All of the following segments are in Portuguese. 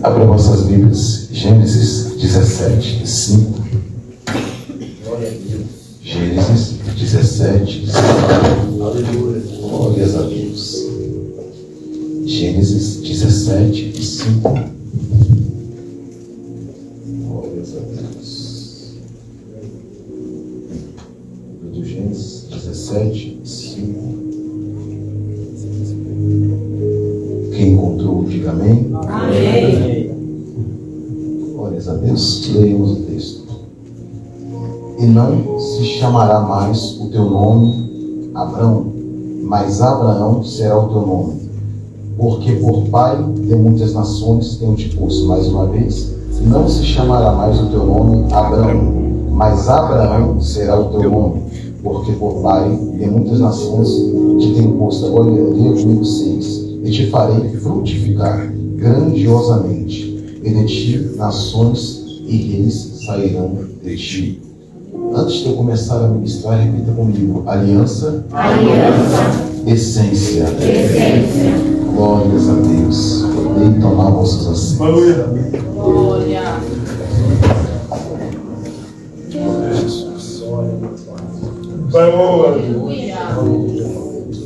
Abra vossas Bíblias, Gênesis 17, 5. Gênesis 17, 5. Glórias a Deus. Gênesis 17, 5. Glórias a Deus. Livro do Gênesis 17, 5. Quem encontrou, diga amém. Amém. Glórias a Deus. Leemos o texto. E não se chamará mais o teu nome Abrão, mas Abraão será o teu nome, porque por pai de muitas nações tenho te posto. Mais uma vez, não se chamará mais o teu nome Abrão, mas Abraão será o teu nome, porque por pai de muitas nações te tenho posto. Agora leia comigo 6. E te farei frutificar grandiosamente, e de ti nações e reis sairão de ti. Antes de eu começar a ministrar, repita comigo: aliança, essência. Glórias a Deus. Podem tomar vossos assentos. Glória.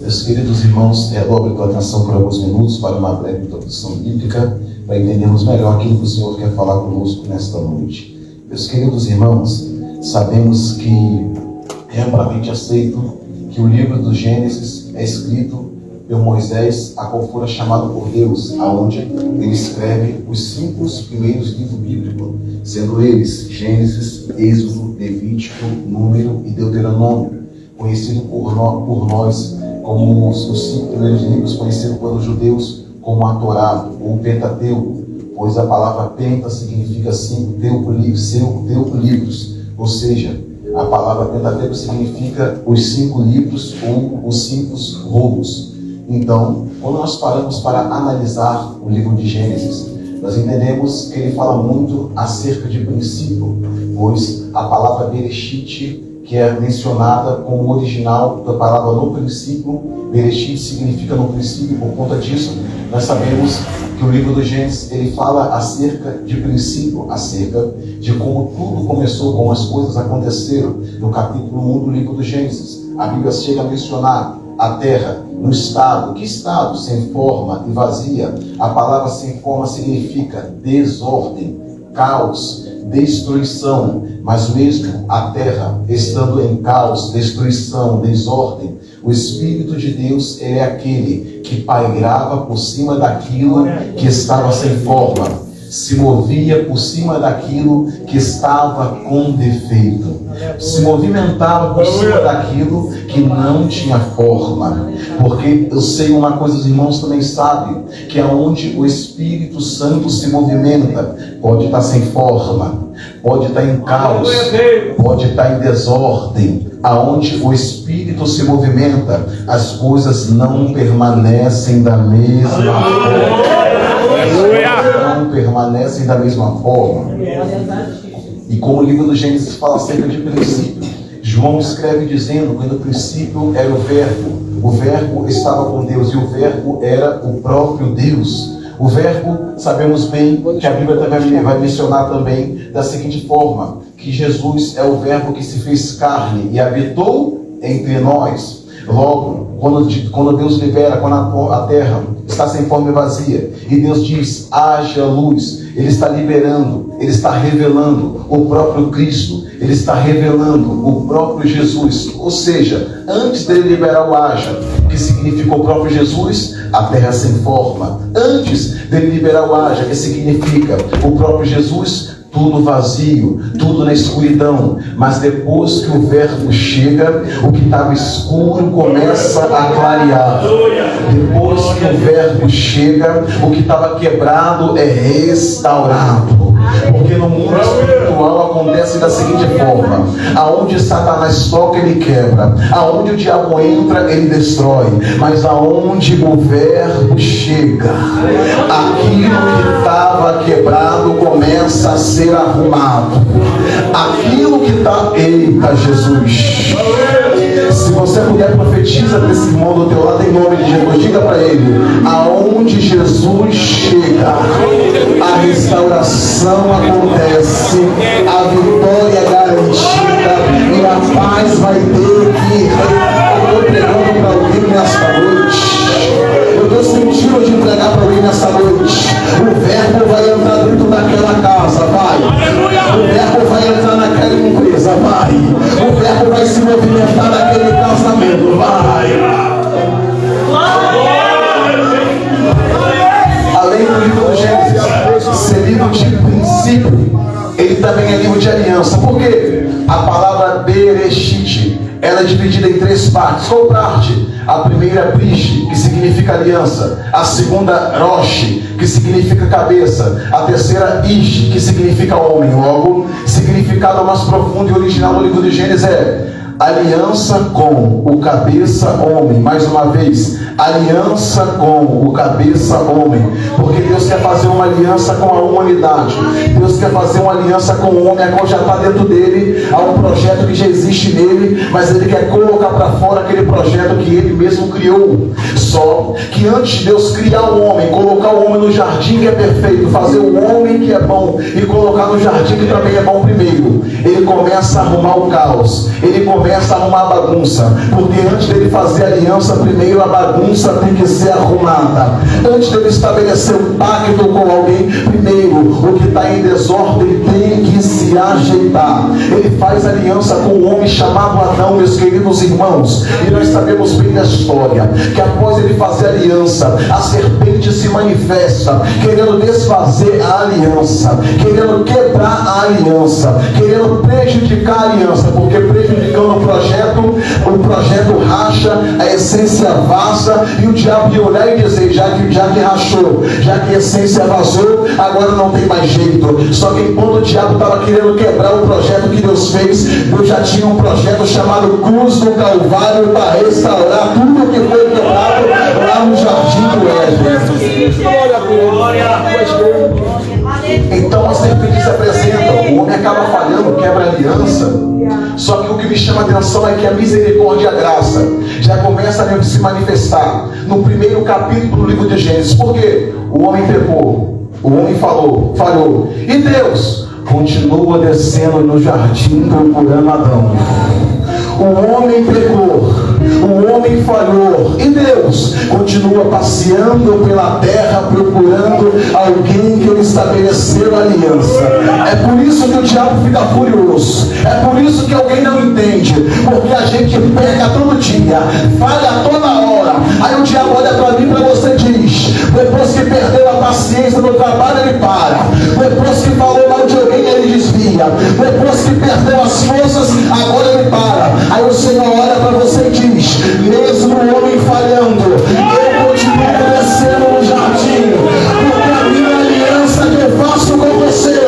Meus queridos irmãos, dobre tua atenção por alguns minutos para uma breve introdução bíblica, para entendermos melhor aquilo que o Senhor quer falar conosco nesta noite. Meus queridos irmãos, sabemos que é amplamente aceito que o livro do Gênesis é escrito por Moisés, a qual fora chamado por Deus, aonde ele escreve os 5 primeiros livros bíblicos, sendo eles Gênesis, Êxodo, Levítico, Número e Deuteronômio, conhecido por nós como os 5 primeiros livros, conhecidos pelos judeus como a Torá ou o Pentateuco, pois a palavra penta significa 5, teuco livros, ou seja, a palavra Pentateuco significa os 5 livros ou os 5 rolos. Então, quando nós paramos para analisar o livro de Gênesis, nós entendemos que ele fala muito acerca de princípio, pois a palavra Bereshit, que é mencionada como original da palavra no princípio, Bereshit significa no princípio. Por conta disso, nós sabemos que o livro do Gênesis, ele fala acerca de princípio, acerca de como tudo começou, como as coisas aconteceram. No capítulo 1 do livro do Gênesis, a Bíblia chega a mencionar a terra no estado. Que estado? Sem forma e vazia. A palavra sem forma significa desordem, caos, destruição. Mas mesmo a terra estando em caos, destruição, desordem, o Espírito de Deus, ele é aquele que pairava por cima daquilo que estava sem forma, se movia por cima daquilo que estava com defeito, se movimentava por cima daquilo que não tinha forma. Porque eu sei uma coisa, os irmãos também sabem, que aonde o Espírito Santo se movimenta, pode estar sem forma, pode estar em caos, pode estar em desordem. Aonde o Espírito se movimenta, as coisas não permanecem da mesma forma. Não permanecem da mesma forma. E como o livro do Gênesis fala acerca de princípio, João escreve dizendo que no princípio era o verbo estava com Deus, e o verbo era o próprio Deus. O verbo, sabemos bem que a Bíblia também vai mencionar também da seguinte forma, que Jesus é o verbo que se fez carne e habitou entre nós. Logo, quando Deus libera, quando a terra está sem forma e vazia, e Deus diz, haja luz, Ele está liberando, Ele está revelando o próprio Cristo, Ele está revelando o próprio Jesus. Ou seja, antes dele liberar o haja, que significa o próprio Jesus, a terra sem forma. Antes dele liberar o haja, que significa o próprio Jesus, tudo vazio, tudo na escuridão. Mas depois que o verbo chega, o que estava escuro começa a clarear. Depois que o verbo chega, o que estava quebrado é restaurado. Porque no mundo espiritual acontece da seguinte forma: aonde Satanás toca, ele quebra, aonde o diabo entra, ele destrói, mas aonde o verbo chega, aquilo que estava quebrado começa a ser arrumado. Aquilo que está... Eita, Jesus! Se você puder, profetiza para esse irmão do teu lado em nome de Jesus. Diga para ele: aonde Jesus chega, a restauração acontece, a vitória é garantida e a paz vai ter que reinar. Eu estou pregando para alguém nesta noite. Eu estou sentindo de pregar para alguém nessa noite. O verbo vai entrar dentro daquela casa, vai. O verbo vai entrar naquela empresa, vai. O verbo vai se movimentar naquele casamento, vai. Além do livro do Gênesis ser livro de princípio, ele também é livro de aliança. Por quê? A palavra Bereshit, ela é dividida em 3 partes. Qual parte? A primeira é Brish, que significa aliança. A segunda, Rosh, que significa cabeça. A terceira, Ish, que significa homem. Logo, significado mais profundo e original do livro de Gênesis é aliança com o cabeça homem. Mais uma vez, aliança com o cabeça homem. Porque Deus quer fazer uma aliança com a humanidade. Deus quer fazer uma aliança com o homem. A qual já está dentro dele. Há um projeto que já existe nele, mas ele quer colocar para fora aquele projeto que ele mesmo criou. Só que antes de Deus criar o homem, colocar o homem no jardim que é perfeito, fazer o homem que é bom e colocar no jardim que também é bom primeiro, ele começa a arrumar o caos. Ele começa a arrumar a bagunça, porque antes dele fazer aliança, primeiro a bagunça tem que ser arrumada. Antes dele estabelecer um pacto com alguém, primeiro o que está em desordem tem que se ajeitar. Ele faz aliança com um homem chamado Adão, meus queridos irmãos, e nós sabemos bem da história, que após ele fazer aliança, a serpente se manifesta, querendo desfazer a aliança, querendo quebrar a aliança, querendo prejudicar a aliança, porque prejudicando o projeto racha, a essência vaza, e o diabo ia olhar e dizer: já que rachou, já que a essência vazou, agora não tem mais jeito. Só que enquanto o diabo estava querendo quebrar o projeto que Deus fez, Deus já tinha um projeto chamado Cruz do Calvário para restaurar tudo que foi quebrado lá no jardim do Éden. Então a serpente se apresenta, o homem acaba falhando, quebra a aliança. Só que o que me chama a atenção é que a misericórdia e a graça já começa a se manifestar no primeiro capítulo do livro de Gênesis. Por quê? O homem pecou, o homem falhou, e Deus continua descendo no jardim procurando Adão. O homem pecou, o homem falhou, e Deus continua passeando pela terra procurando alguém que ele estabeleceu aliança. É por isso que o diabo fica furioso, é por isso que alguém não entende, porque a gente peca todo dia, falha toda hora. Aí o diabo olha para mim e para você e diz: depois que perdeu a paciência no trabalho, ele para. Depois que falou mal de alguém, ele desvia. Depois que perdeu as forças, agora ele para. Aí o Senhor olha para você e diz: mesmo o homem falhando, eu continuo descendo no jardim, porque a minha aliança que eu faço com você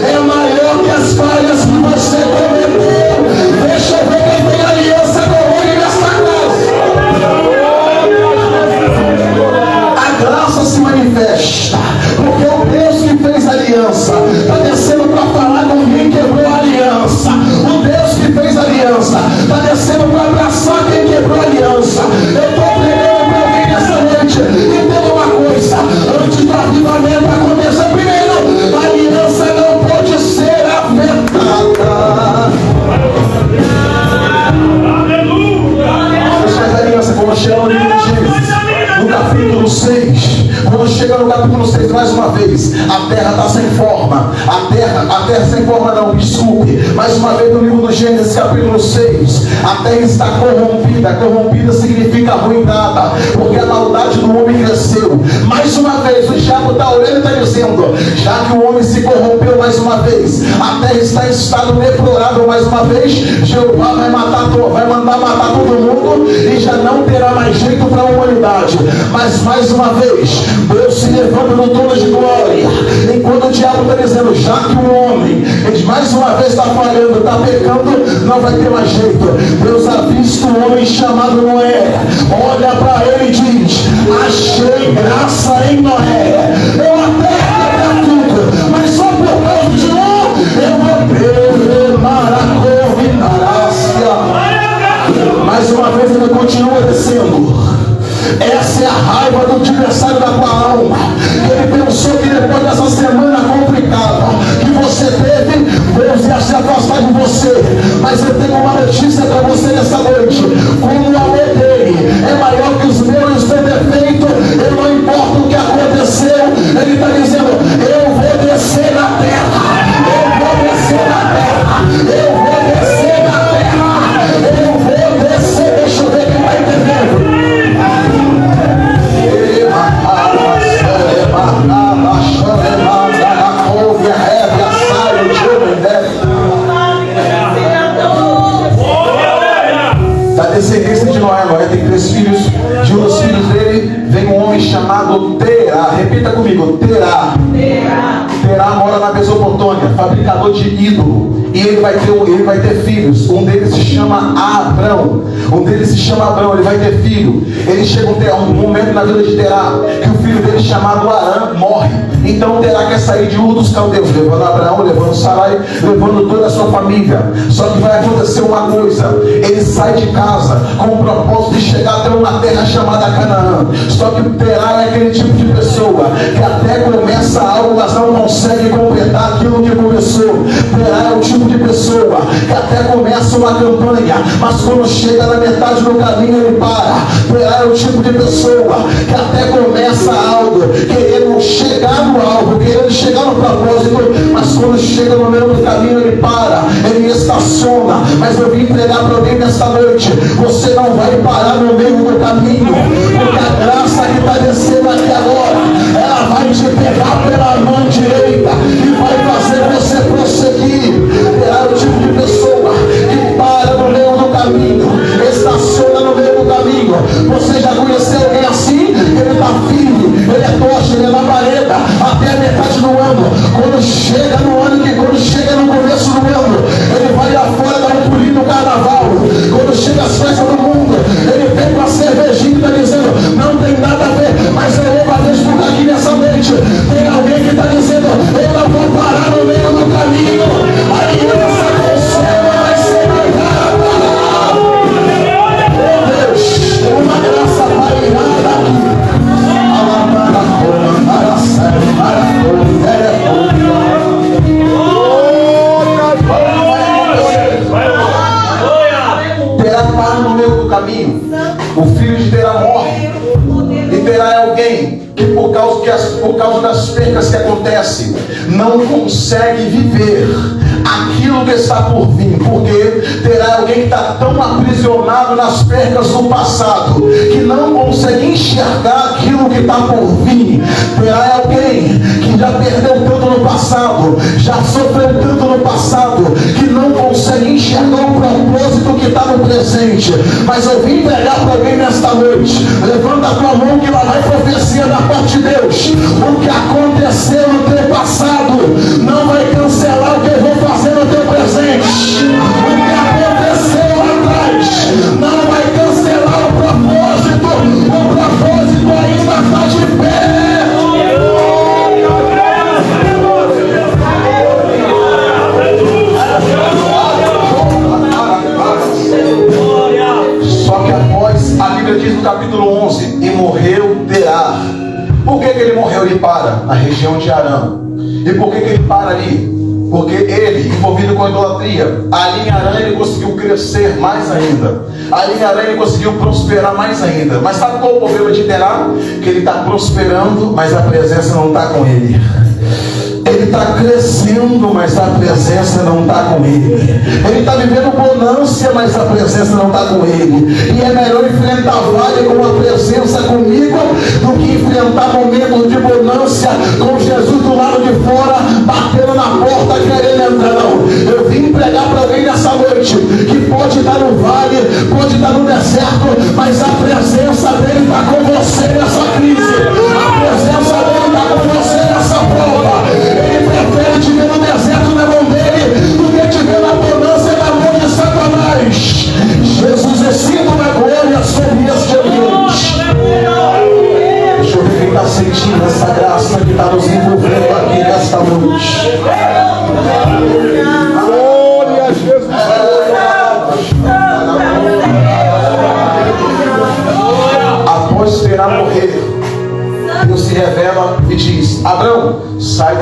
é maior que as falhas que você cometeu. Deixa eu ver quem tem aliança com ele nessa casa. A graça se manifesta, porque o Deus que fez aliança está descendo para falar com quem quebrou a aliança. O Deus que fez aliança está descendo para abraçar quem quebrou a aliança. Eu estou pregando para alguém nessa noite. Entenda uma coisa: antes do avivamento acontecer, primeiro, a aliança não pode ser afetada. Aleluia! As alianças, quando chega no livro de Gênesis, no capítulo 6, quando chega no capítulo 6, mais uma vez, a terra está sem forma. A terra sem forma não, desculpe. Mais uma vez no livro do Gênesis, capítulo 6, a terra está corrompida. Corrompida significa arruinada, porque a maldade do homem cresceu. Mais uma vez, o diabo está olhando e está dizendo: já que o homem se corrompeu mais uma vez, a terra está em estado deplorável mais uma vez, Jeová vai mandar matar todo mundo e já não terá mais jeito para a humanidade. Mas mais uma vez, Deus se levanta no trono de glória, enquanto o diabo está dizendo: já que o homem mais uma vez está falhando, está pecando, não vai ter mais jeito. Deus avista um homem chamado Noé, olha para ele e diz: achei graça em Noé. Eu até quebrar tudo, mas só por causa de um eu vou perder Maracovinácia. Mais uma com você. Mas eu tenho uma notícia para você nessa noite. Como o amor dele é maior que os meus defeitos, eu não importa o que aconteceu, ele está dizendo, eu vou descer na terra, eu vou descer na terra, eu vou descer na terra, eu vou descer. Deixa eu ver quem vai entendendo. Da descendência de Noé, Noé tem 3 filhos. De um dos filhos dele vem um homem chamado Terá. Repita comigo, Terá. Terá mora na Mesopotâmia, fabricador de ídolo. E ele vai ter filhos. Um deles se chama Abrão. Ele vai ter filho. Ele chega um momento na vida de Terá que o filho dele chamado Arã morre. Então Terá quer sair de Ur dos Caldeus, levando Abraão, levando Sarai, levando toda a sua família. Só que vai acontecer uma coisa. Ele sai de casa com o propósito de chegar até uma terra chamada Canaã. Só que Terá é aquele tipo de pessoa que até começa algo, mas não consegue completar aquilo que começou. Terá é o tipo de pessoa que até começa uma campanha, mas quando chega na metade do caminho ele para. Terá é o tipo de pessoa que até começa algo, querendo chegar no alvo, querendo chegar no propósito, mas quando chega no meio do caminho ele para, ele estaciona. Mas eu vim pregar para alguém nesta noite: você não vai parar no meio do caminho, porque a graça que está descendo aqui agora, ela vai te pegar pela mão direita e vai fazer você prosseguir. É o tipo de pessoa que para no meio do caminho, estaciona no meio do caminho. Você já conheceu alguém assim? Ele está firme, ele é tocha, ele é labareda até a metade do ano. Quando chega no começo do ano, ele vai lá fora dar um pulinho no carnaval. Quando chega as festas do mundo, ele vem com a cervejinha e está dizendo, não tem nada a ver, mas eu vou para Deus por aqui nessa noite. Tem alguém que está dizendo, eu não vou parar no meio do caminho. Aí essa consola vai ser marcada. Meu Deus, uma graça pairada aqui. Terá para no meio do caminho. O filho de Terá morre. E Terá é alguém que por causa das percas que acontecem, não consegue viver aquilo que está por vir, porque Terá alguém que está tão aprisionado nas percas do passado, que não consegue enxergar aquilo que está por vir. Terá alguém que já perdeu tanto no passado, já sofreu tanto no passado, que não consegue enxergar o propósito que está no presente. Mas eu vim pregar para alguém nesta noite. Levanta a tua mão que lá vai profecia da parte de Deus. O que aconteceu no teu passado não vai cancelar o que eu vou fazer no teu presente. O que aconteceu lá atrás não vai cancelar o propósito. O propósito ainda está de pé. Só que após, a Bíblia diz no capítulo 11, e morreu Terá. Por que ele morreu? Ele para na região de Arã. E por que ele para ali? Porque ele, envolvido com a idolatria, ali em Arã ele conseguiu crescer mais ainda. Ali em Arã ele conseguiu prosperar mais ainda. Mas sabe qual é o problema de Terá? Que ele está prosperando, mas a presença não está com ele. Ele está crescendo, mas a presença não está com ele. Ele está vivendo bonância, mas a presença não está com ele. E é melhor enfrentar vale com a presença comigo do que enfrentar momentos de bonância com Jesus do lado de fora, batendo na porta, querendo entrar. Não. Eu vim pregar para alguém nessa noite que pode estar no vale, pode estar no deserto, mas a presença dele está com você nessa crise. A presença dele está com você nessa prova. Ele prefere te ver no deserto na mão dele do que te ver na bonança na mão de Satanás. Jesus é símbolo da glória sobre este ambiente. Deixa eu ver quem está sentindo essa graça que está nos envolvendo aqui nesta noite. Glória a Jesus. Após Terá morrer,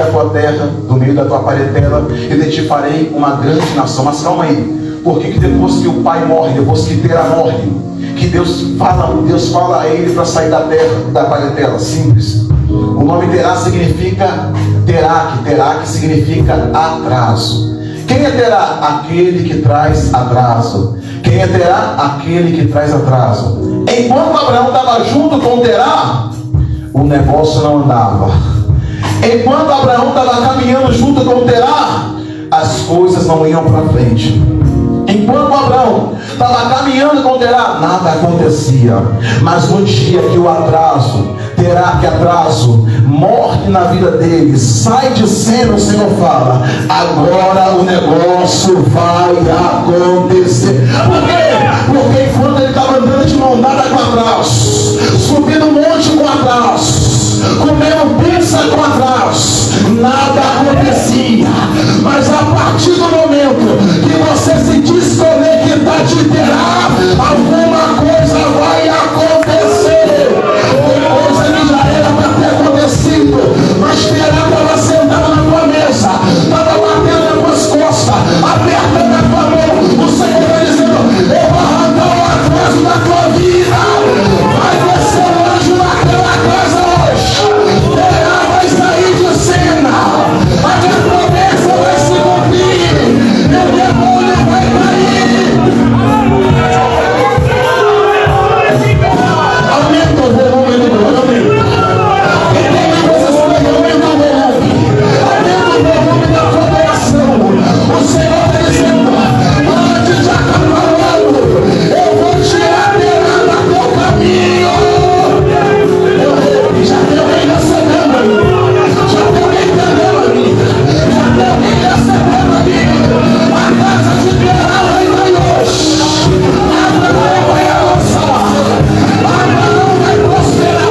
a tua terra, do meio da tua parentela, e de ti farei uma grande nação. Mas calma aí, porque que depois que o pai morre, depois que Terá morre, que Deus fala a ele para sair da terra, da parentela? Simples. O nome Terá significa Terá, que significa atraso. Quem é Terá? Aquele que traz atraso. Quem é Terá? Aquele que traz atraso. Enquanto Abraão estava junto com Terá, o negócio não andava. Enquanto Abraão estava caminhando junto com Terá, as coisas não iam para frente. Enquanto Abraão estava caminhando com Terá, nada acontecia. Mas no dia que o atraso, Terá, que atraso, morre na vida dele, sai de cena, o Senhor fala: agora o negócio vai acontecer. Por quê? Porque enquanto ele estava andando de mão dada com atraso, subindo um monte com atraso, comendo pizza com atraso, nada acontecia. Mas a partir do momento que você se desconectar de Terá, alguma coisa vai acontecer. Coisa que já era para ter acontecido, mas Terá estava sentado na tua mesa, estava batendo nas tuas costas, apertando a tua mão. O Senhor está dizendo: eu vou arrancar o atraso da tua vida. Vai descer o anjo naquela casa hoje. Terá vai sair de cena. A minha promessa vai se cumprir. Meu demônio vai cair. Aumenta o volume do volume. Quem tem coisas comigo, aumenta o volume. Aumenta o volume da tua oração. O Senhor está dizendo: antes de acabar o ano, eu vou tirar Terá do teu caminho. Já tem alguém recebendo a mim. Já tem alguém entendendo a mim. Já tem alguém recebendo a mim. A casa de Terá vai cair hoje. Abraão vai avançar. Abraão vai prosperar.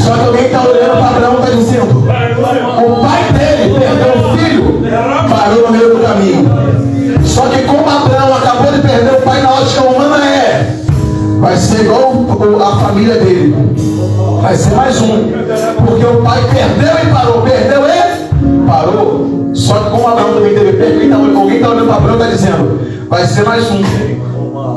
Só que alguém está olhando para Abraão e está dizendo: o pai dele perdeu o filho, parou no meio do caminho. Só que como Abraão acabou de perder o pai, na ótica humana vai ser igual a família dele. Vai ser mais um. Porque o pai perdeu e parou. Perdeu e parou. Só que como Abraão também teve perda, alguém está olhando para Abraão e está dizendo: vai ser mais um.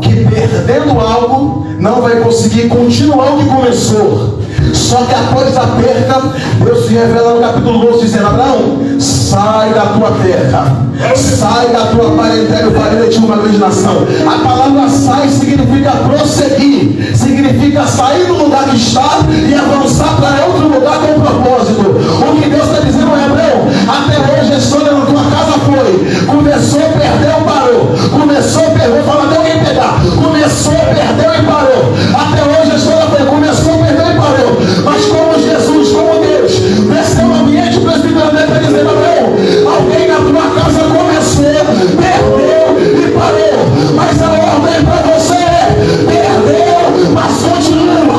Que perdendo algo, não vai conseguir continuar o que começou. Só que após a perda, Deus se revela no capítulo 12, dizendo: Abraão, sai da tua terra, sai da tua parentela, e farei de ti uma grande nação. A palavra sai significa prosseguir, significa sair do lugar que está e avançar para outro lugar com propósito. O que Deus está dizendo é: Abraão, até hoje a história na tua casa foi: começou, perdeu, parou. Começou, perdeu, fala até alguém pegar. Começou, perdeu e parou. Até hoje a história foi: começou, perdeu e parou. Mas como Jesus, como Deus, desceu no ambiente presbiteriano para dizer: Abraão, alguém na tua casa começou, perdeu e parou. Mas a ordem para você é: perdeu, mas continua.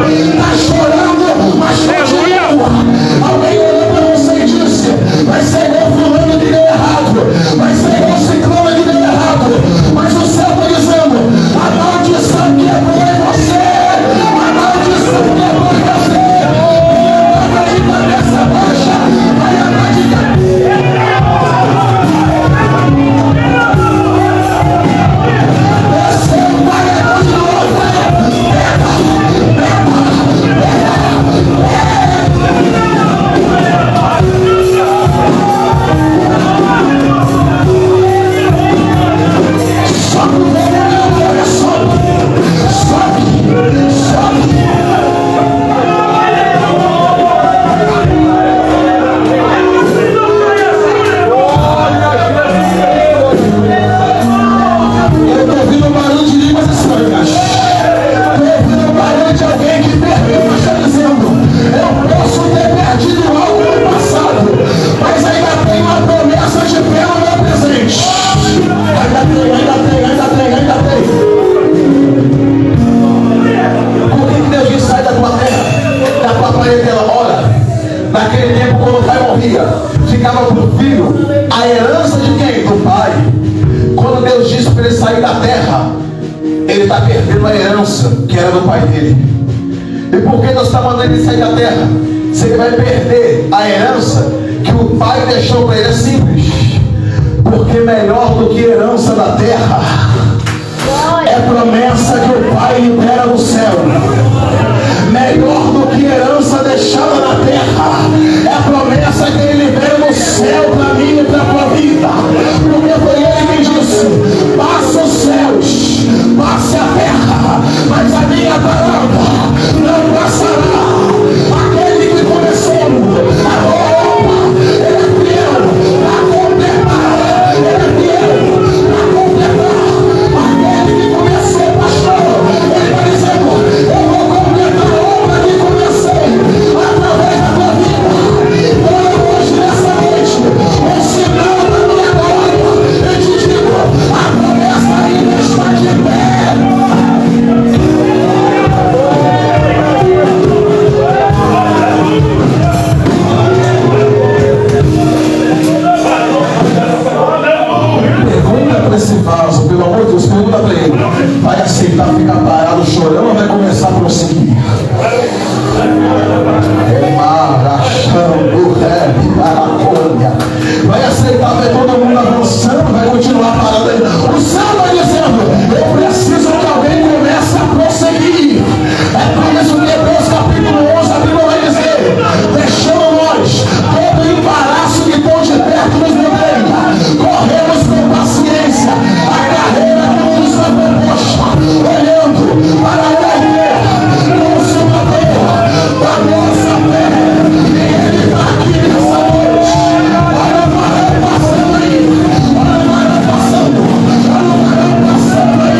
Está chorando, mas continua. Alguém olhou para você e disse: vai ser igual fulano que deu errado, vai ser igual ciclano que deu errado. sair da terra, ele está perdendo a herança que era do pai dele. E por que Deus está mandando ele sair da terra? Se ele vai perder a herança que o pai deixou para ele, é simples. Porque melhor do que herança da terra é promessa que o pai libera no céu. Melhor do que herança deixada na terra é promessa que ele libera no céu para mim e para a tua vida. Porque foi ele quem disse: passa os céus, passe a terra, mas a minha palavra não passará. Aquele que começou a obra, ele é fiel para completar. Ele é fiel para completar. Aquele que começou, pastor, ele vai dizendo: eu vou completar a obra que comecei através da tua vida. Então hoje, nessa noite, o sinal da minha glória, eu te digo, a promessa ainda está de pé. Pergunta para esse vaso, pelo amor de Deus, pergunta para ele: vai aceitar ficar parado chorando ou vai começar a prosseguir? Vai aceitar ver todo mundo avançando, vai continuar parado aí? O céu vai dizendo: eu preciso que alguém comece a prosseguir. É por isso que Hebreus capítulo 11 a Bíblia vai dizer: deixando nós todo o embaraço que tão de perto nos rodeia, corremos com paciência a carreira que nos foi proposta, olhando para o autor, consumador da nossa fé. E ele está aqui nessa noite. Olha o varão passando aí, olha o varão passando, olha o varão passando aí.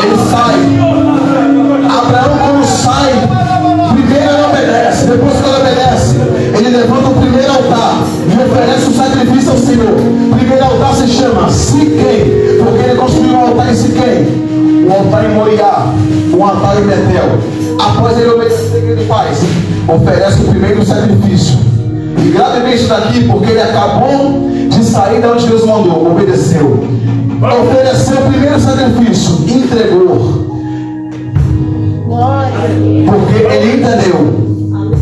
Ele sai. Abraão, quando sai, primeiro ele obedece. Depois que ele obedece, ele levanta o primeiro altar e oferece o sacrifício ao Senhor. O primeiro altar se chama Siquém, porque ele construiu um altar em Siquém, um altar em Moriá, um altar em Betel. Após ele obedecer, o que ele faz? Oferece o primeiro sacrifício. E gravemente daqui, porque ele acabou de sair de onde Deus mandou, obedeceu. Ofereceu o primeiro sacrifício, entregou. Porque ele entendeu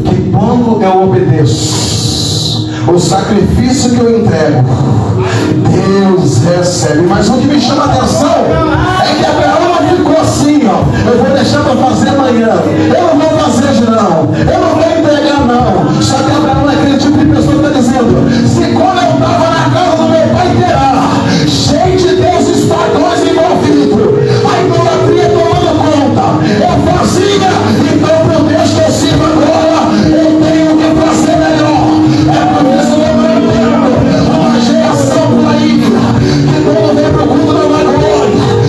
que quando eu obedeço, o sacrifício que eu entrego, Deus recebe. Mas o que me chama a atenção é que Abraão não ficou assim, ó: eu vou deixar para fazer amanhã, eu não vou fazer hoje não, eu não vou entregar não. Só que Abraão é aquele tipo de pessoa que está dizendo: se quando eu estava na casa do meu pai terá, cheio de deuses pagãos envolvidos, a idolatria tomando conta, eu fazia, então meu Deus que eu sirvo agora, eu tenho que fazer melhor. É por isso que eu não entendo uma geração por aí que quando vem para o culto da glória,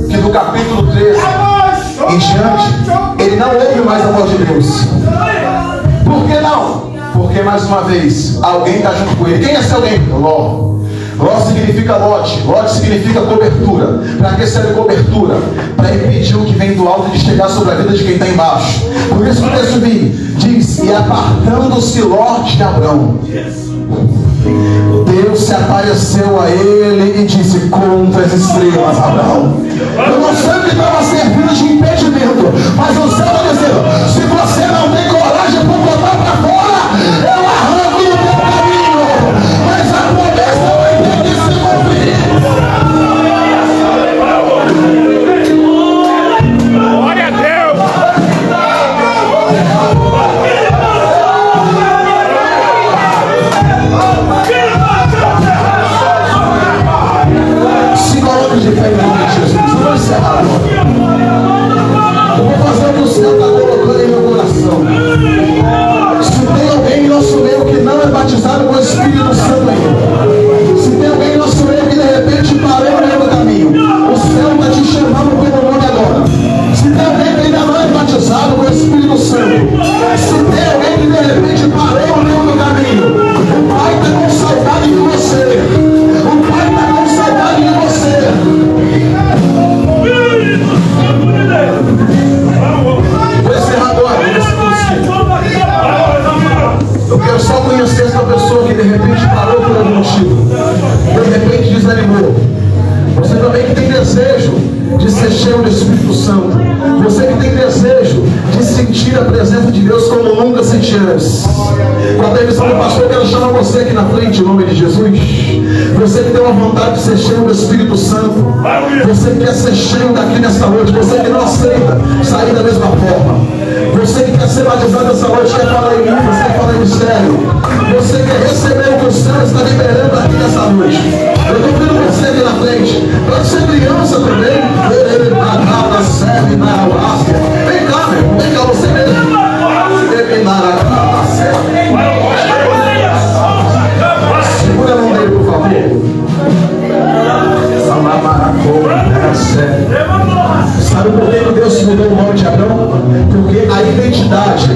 que do capítulo 13 em diante, ele não ouve mais a voz de Deus. Por que não? Porque, mais uma vez, alguém está junto com ele. Quem é esse alguém? Ló. Ló significa lote. Lote significa cobertura. Para que serve cobertura? Para impedir o que vem do alto de chegar sobre a vida de quem está embaixo. Por isso que o texto diz: e apartando-se Ló de Abrão, Deus se apareceu a ele e disse: conta as estrelas, Abraão. Eu não sei o que estava servindo de impedimento, mas o céu está dizendo: se você não tem coragem para botar para fora, eu arranco no teu caminho, mas a promessa vai ter que se cumprir. Glória a Deus! Se coloque de fé em nome de Jesus. Vamos encerrar agora. Eu vou fazer o que o Senhor está colocando em meu coração. Se tem alguém em nosso meio que não é batizado com o Espírito Santo ainda, se tem alguém em nosso meio que de repente parou no meio do caminho, o céu está te chamando pelo nome agora. Se tem alguém que ainda não é batizado com o Espírito Santo, se tem alguém que de repente parou no meio do caminho, o Pai está com saudade de você. O Pai está com saudade de você. Vou encerrar agora. Eu quero só conhecer essa pessoa que de repente parou por algum motivo, de repente desanimou. Você também que tem desejo de ser cheio do Espírito Santo, você que tem desejo de sentir a presença de Deus como nunca senti antes. Com a permissão do pastor, eu quero chamar você aqui na frente, em nome de Jesus. Você que tem uma vontade de ser cheio do Espírito Santo, você que quer ser cheio daqui nesta noite, você que não aceita sair da mesma forma, você que quer ser batizado nessa noite, quer falar em línguas, quer falar em mistério, você quer receber o que o céu está liberando aqui nessa noite. Eu estou vendo você aqui na frente. Pode ser criança também. Vem cá, meu. Vem cá, você mesmo. Segura a mão dele, por favor. Sabe por que Deus mudou o nome de Abrão? Porque a identidade,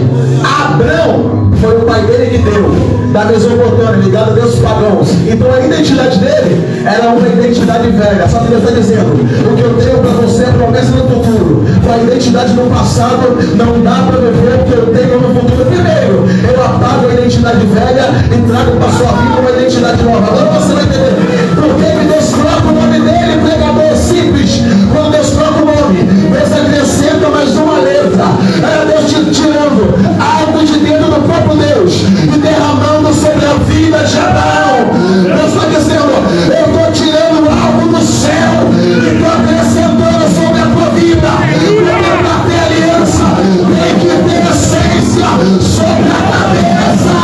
Abrão foi o pai dele que deu, da Mesopotâmia, ligado a Deus pagãos. Então a identidade dele era uma identidade velha. Só que Deus está dizendo: o que eu tenho para você é promessa no futuro. Com a identidade no passado não dá para viver o que eu tenho no futuro. Primeiro, eu apago a identidade velha e trago para a sua vida uma identidade nova. Agora você vai entender por que Deus troca o nome dele, pregador simples. Quando Deus troca o nome, Deus acrescenta mais uma letra. Era Deus tirando algo de dentro do próprio Deus e derramando sobre a vida de Abraão. Deus está dizendo: eu estou tirando algo do céu e estou acrescentando sobre a tua vida. Porque para ter aliança tem que ter essência sobre a cabeça.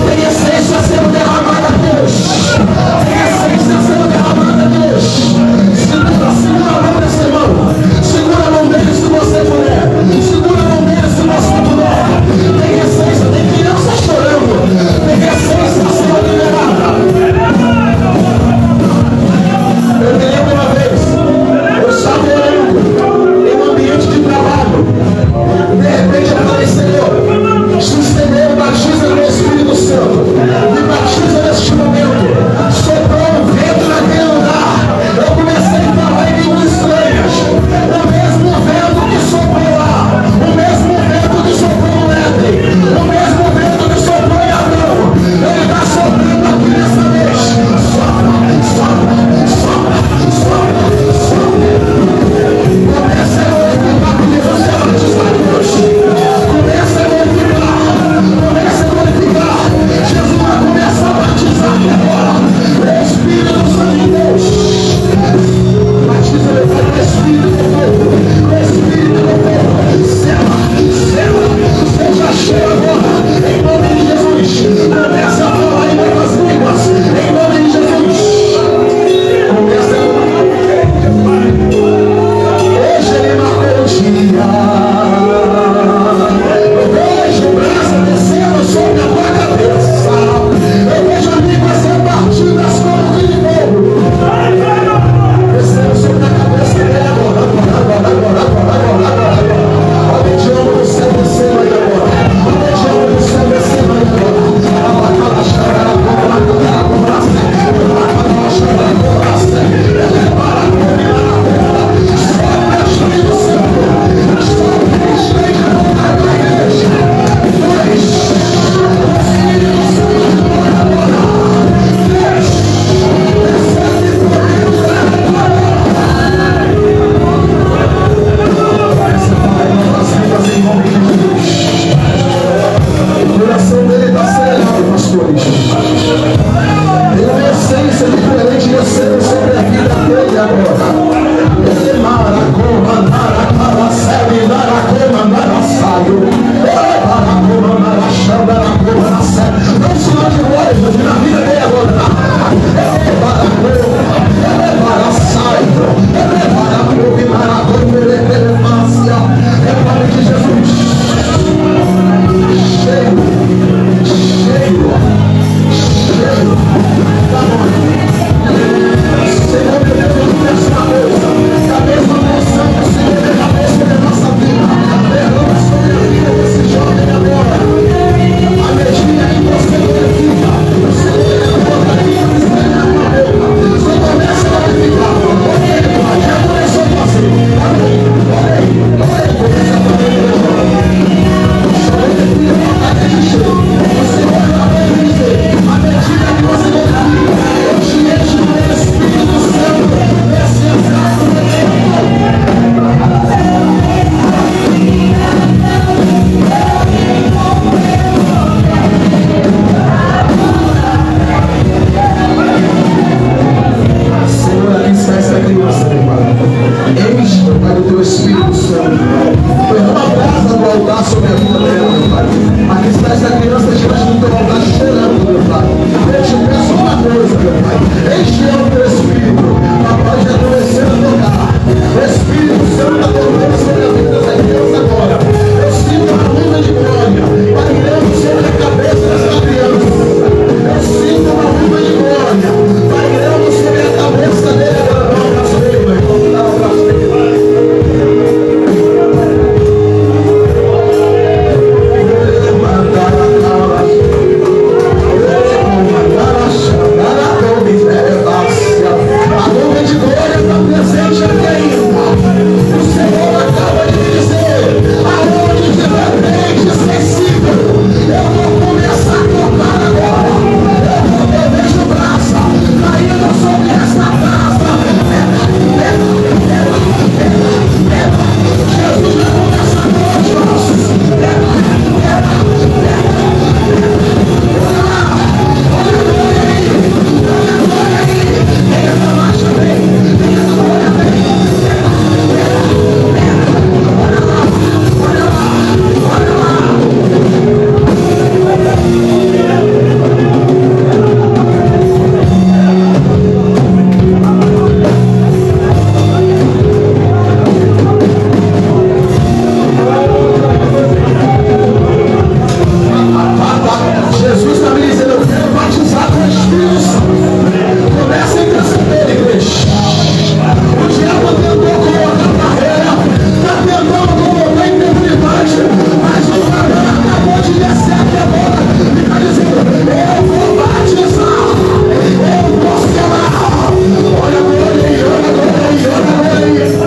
Tem essência sendo derramada a Deus. Tem essência sendo derramada a Deus. Enche, meu Pai, do teu Espírito Santo. Derrama a brasa do altar sobre a vida dela, meu Pai. Aqui está essa criança diante do teu altar chorando, meu Pai. Eu te peço uma coisa, meu Pai. Enche ela do teu Espírito. Papai já começou a tocar. O Espírito Santo está tocando sobre a vida dessa criança agora. Eu sinto uma luz de glória pairando sobre a cabeça dessa criança. Eu sinto uma luz de glória pairando sobre a cabeça dela. A nuvem de glória está presente aqui ainda. O Senhor acaba de dizer: aonde tiver crente esquecido, eu vou começar a tocar agora. Eu vejo braça caindo sobre esta praça. Jesus vai começar a Jesus está me dizendo: eu quero batizar com o Espírito Santo. Comece a interceder, igreja. O diabo tentou colocar barreira, está tentando colocar integridade, mas o Senhor acabou de descer aqui agora e está dizendo: eu vou batizar, eu vou selar. Olha a glória aí, olha a glória aí, olha a glória aí.